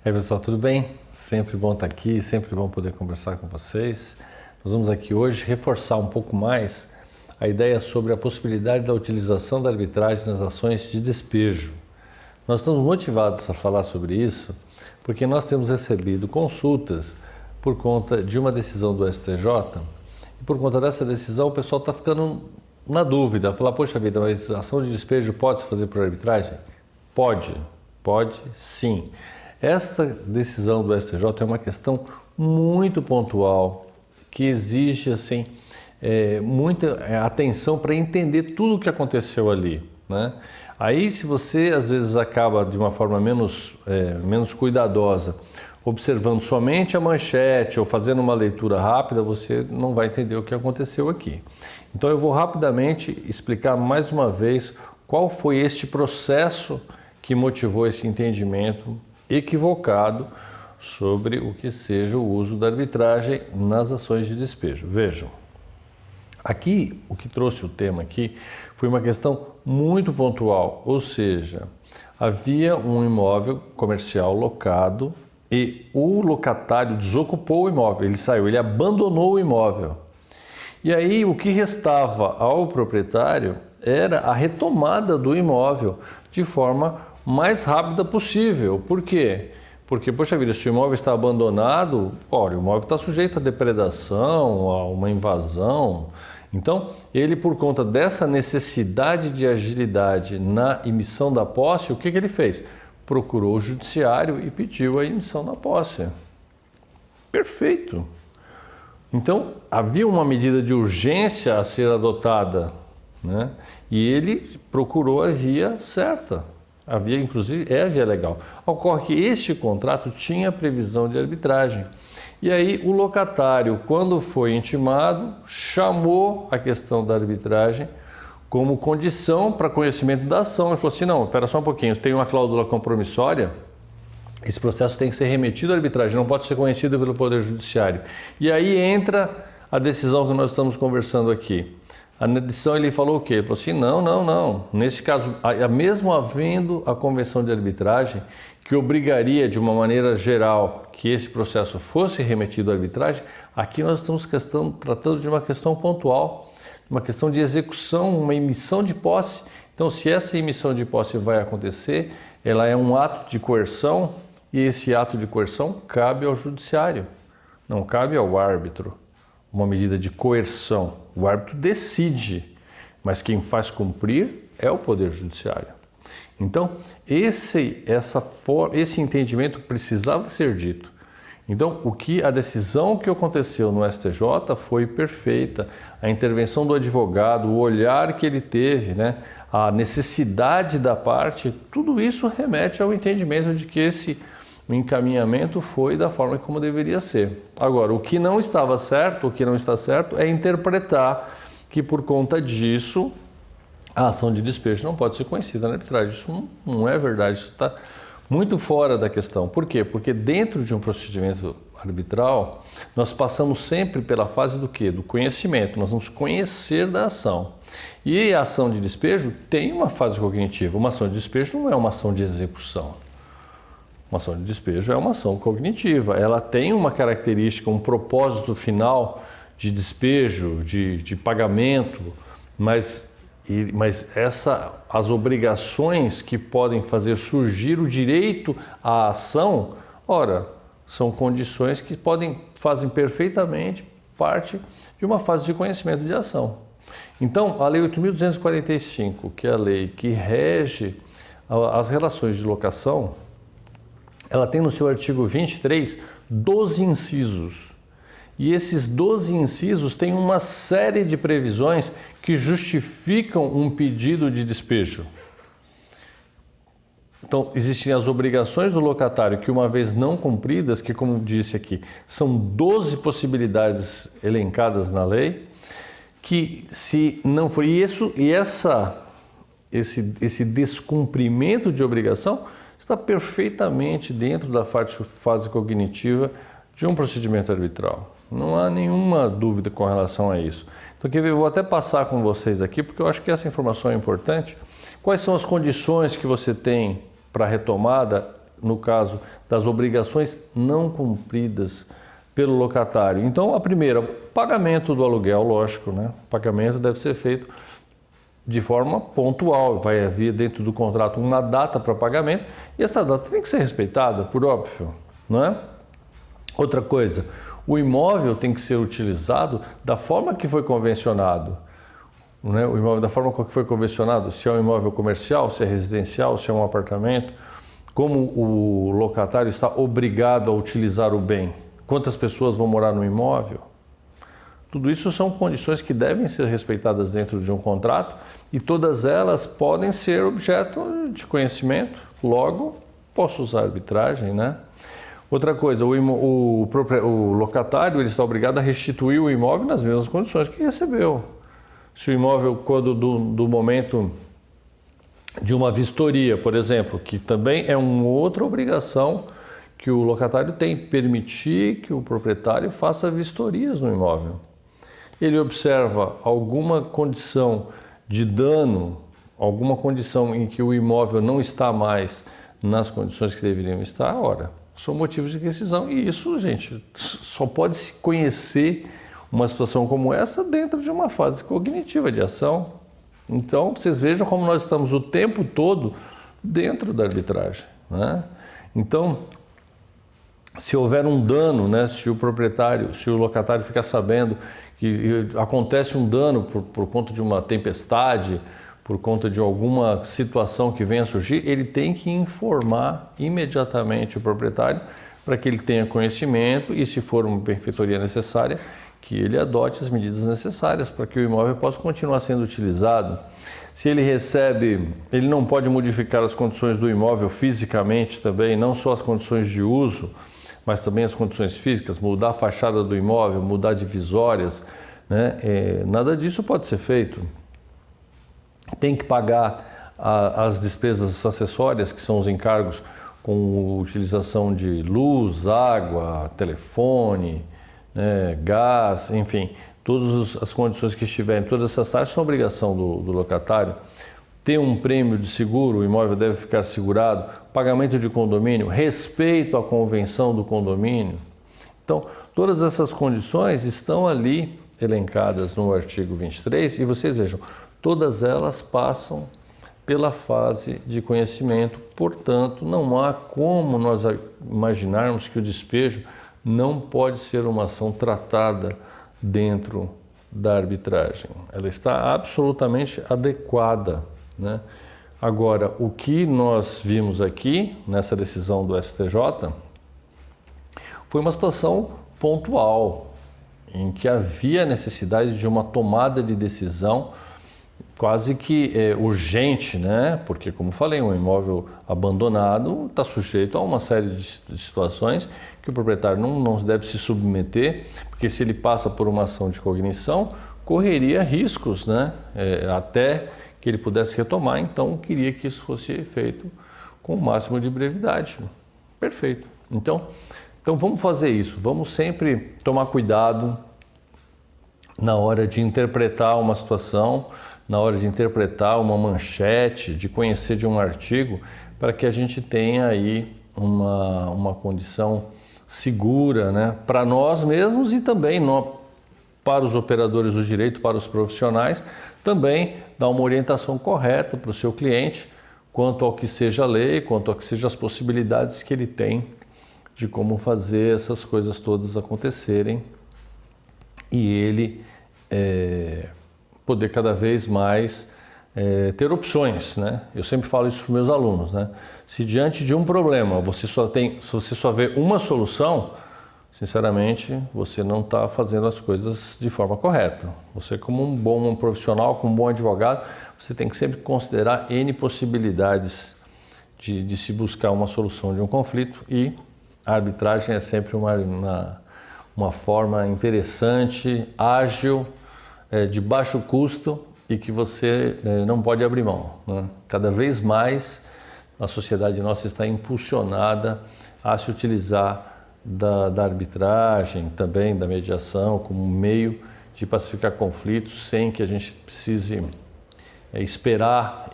E aí, pessoal, tudo bem? Sempre bom estar aqui, sempre bom poder conversar com vocês. Nós vamos aqui hoje reforçar um pouco mais a ideia sobre a possibilidade da utilização da arbitragem nas ações de despejo. Nós estamos motivados a falar sobre isso porque nós temos recebido consultas por conta de uma decisão do STJ e por conta dessa decisão o pessoal está ficando na dúvida, falar, poxa vida, mas a ação de despejo pode se fazer por arbitragem? Pode sim. Essa decisão do STJ é uma questão muito pontual, que exige assim, muita atenção para entender tudo o que aconteceu ali, né? Aí, se você às vezes acaba de uma forma menos cuidadosa, observando somente a manchete ou fazendo uma leitura rápida, você não vai entender o que aconteceu aqui. Então eu vou rapidamente explicar mais uma vez qual foi este processo que motivou esse entendimento equivocado sobre o que seja o uso da arbitragem nas ações de despejo. Vejam, aqui o que trouxe o tema aqui foi uma questão muito pontual, ou seja, havia um imóvel comercial locado e o locatário desocupou o imóvel, ele saiu, ele abandonou o imóvel. E aí o que restava ao proprietário era a retomada do imóvel de forma mais rápida possível. Por quê? Porque, poxa vida, se o imóvel está abandonado, olha, o imóvel está sujeito a depredação, a uma invasão. Então, ele, por conta dessa necessidade de agilidade na emissão da posse, o que ele fez? Procurou o judiciário e pediu a emissão da posse. Perfeito! Então, havia uma medida de urgência a ser adotada, né? E ele procurou a via certa. Havia, inclusive, a via legal. Ocorre que este contrato tinha previsão de arbitragem. E aí o locatário, quando foi intimado, chamou a questão da arbitragem como condição para conhecimento da ação. Ele falou assim, não, espera só um pouquinho, tem uma cláusula compromissória, esse processo tem que ser remetido à arbitragem, não pode ser conhecido pelo Poder Judiciário. E aí entra a decisão que nós estamos conversando aqui. A decisão ele falou o quê? Ele falou assim, não. Nesse caso, mesmo havendo a convenção de arbitragem, que obrigaria de uma maneira geral que esse processo fosse remetido à arbitragem, aqui nós estamos tratando de uma questão pontual, uma questão de execução, uma emissão de posse. Então, se essa emissão de posse vai acontecer, ela é um ato de coerção e esse ato de coerção cabe ao judiciário, não cabe ao árbitro. Uma medida de coerção. O árbitro decide, mas quem faz cumprir é o Poder Judiciário. Então, esse entendimento precisava ser dito. Então, a decisão que aconteceu no STJ foi perfeita. A intervenção do advogado, o olhar que ele teve, né, a necessidade da parte, tudo isso remete ao entendimento de que o encaminhamento foi da forma como deveria ser. Agora, o que não estava certo, o que não está certo é interpretar que por conta disso a ação de despejo não pode ser conhecida na arbitragem. Isso não é verdade, isso está muito fora da questão. Por quê? Porque dentro de um procedimento arbitral, nós passamos sempre pela fase do quê? Do conhecimento, nós vamos conhecer da ação. E a ação de despejo tem uma fase cognitiva, uma ação de despejo não é uma ação de execução. Uma ação de despejo é uma ação cognitiva, ela tem uma característica, um propósito final de despejo, de pagamento, mas as obrigações que podem fazer surgir o direito à ação, ora, são condições que fazem perfeitamente parte de uma fase de conhecimento de ação. Então, a Lei 8.245, que é a lei que rege as relações de locação, ela tem no seu artigo 23 12 incisos. E esses 12 incisos têm uma série de previsões que justificam um pedido de despejo. Então, existem as obrigações do locatário que, uma vez não cumpridas, que, como disse aqui, são 12 possibilidades elencadas na lei, que se não for esse descumprimento de obrigação está perfeitamente dentro da fase cognitiva de um procedimento arbitral. Não há nenhuma dúvida com relação a isso. Então, eu vou até passar com vocês aqui, porque eu acho que essa informação é importante. Quais são as condições que você tem para a retomada no caso das obrigações não cumpridas pelo locatário. Então, a primeira, pagamento do aluguel, lógico, né? O pagamento deve ser feito de forma pontual, vai haver dentro do contrato uma data para pagamento e essa data tem que ser respeitada, por óbvio, não é? Outra coisa, o imóvel tem que ser utilizado da forma que foi convencionado, né? O imóvel da forma que foi convencionado, se é um imóvel comercial, se é residencial, se é um apartamento, como o locatário está obrigado a utilizar o bem, quantas pessoas vão morar no imóvel. Tudo isso são condições que devem ser respeitadas dentro de um contrato e todas elas podem ser objeto de conhecimento, logo posso usar arbitragem, né? Outra coisa, o locatário ele está obrigado a restituir o imóvel nas mesmas condições que recebeu. Se o imóvel, quando do momento de uma vistoria, por exemplo, que também é uma outra obrigação que o locatário tem, permitir que o proprietário faça vistorias no imóvel. Ele observa alguma condição de dano, alguma condição em que o imóvel não está mais nas condições que deveriam estar, ora, são motivos de rescisão. E isso, gente, só pode se conhecer uma situação como essa dentro de uma fase cognitiva de ação. Então, vocês vejam como nós estamos o tempo todo dentro da arbitragem, né? Então, se houver um dano, né, se o locatário ficar sabendo que acontece um dano por conta de uma tempestade, por conta de alguma situação que venha a surgir, ele tem que informar imediatamente o proprietário para que ele tenha conhecimento e, se for uma benfeitoria necessária, que ele adote as medidas necessárias para que o imóvel possa continuar sendo utilizado. Se ele recebe, ele não pode modificar as condições do imóvel fisicamente também, não só as condições de uso, mas também as condições físicas, mudar a fachada do imóvel, mudar divisórias, né? Nada disso pode ser feito. Tem que pagar as despesas acessórias, que são os encargos com utilização de luz, água, telefone, né, gás, enfim, todas as condições que estiverem, todas essas taxas são obrigação do locatário. Ter um prêmio de seguro, o imóvel deve ficar segurado, pagamento de condomínio, respeito à convenção do condomínio. Então, todas essas condições estão ali elencadas no artigo 23 e vocês vejam, todas elas passam pela fase de conhecimento, portanto, não há como nós imaginarmos que o despejo não pode ser uma ação tratada dentro da arbitragem. Ela está absolutamente adequada, né? Agora, o que nós vimos aqui nessa decisão do STJ foi uma situação pontual, em que havia necessidade de uma tomada de decisão quase que urgente, né? Porque, como falei, um imóvel abandonado está sujeito a uma série de situações que o proprietário não deve se submeter, porque se ele passa por uma ação de cognição, correria riscos, né? Até que ele pudesse retomar, então queria que isso fosse feito com o máximo de brevidade. Perfeito. Então vamos fazer isso, vamos sempre tomar cuidado na hora de interpretar uma situação, na hora de interpretar uma manchete, de conhecer de um artigo, para que a gente tenha aí uma condição segura, né, para nós mesmos e também para os operadores do direito, para os profissionais, também dar uma orientação correta para o seu cliente quanto ao que seja a lei, quanto ao que sejam as possibilidades que ele tem de como fazer essas coisas todas acontecerem e ele poder cada vez mais ter opções, né? Eu sempre falo isso para os meus alunos, né? Se diante de um problema você só vê uma solução, sinceramente, você não está fazendo as coisas de forma correta. Você, como um bom profissional, como um bom advogado, você tem que sempre considerar N possibilidades de se buscar uma solução de um conflito e a arbitragem é sempre uma forma interessante, ágil, de baixo custo e que você não pode abrir mão, né? Cada vez mais a sociedade nossa está impulsionada a se utilizar da arbitragem, também da mediação, como meio de pacificar conflitos sem que a gente precise esperar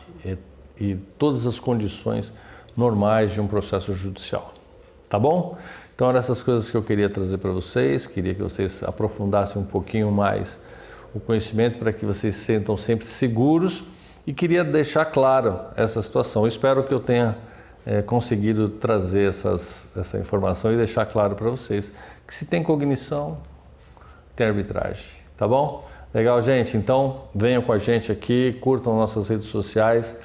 e todas as condições normais de um processo judicial. Tá bom? Então eram essas coisas que eu queria trazer para vocês, queria que vocês aprofundassem um pouquinho mais o conhecimento para que vocês se sintam sempre seguros e queria deixar claro essa situação. Eu espero que eu tenha conseguido trazer essa informação e deixar claro para vocês que se tem cognição, tem arbitragem, tá bom? Legal, gente? Então venham com a gente aqui, curtam nossas redes sociais,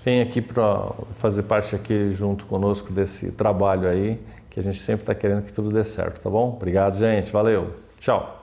venham aqui para fazer parte aqui junto conosco desse trabalho aí, que a gente sempre está querendo que tudo dê certo, tá bom? Obrigado, gente. Valeu. Tchau.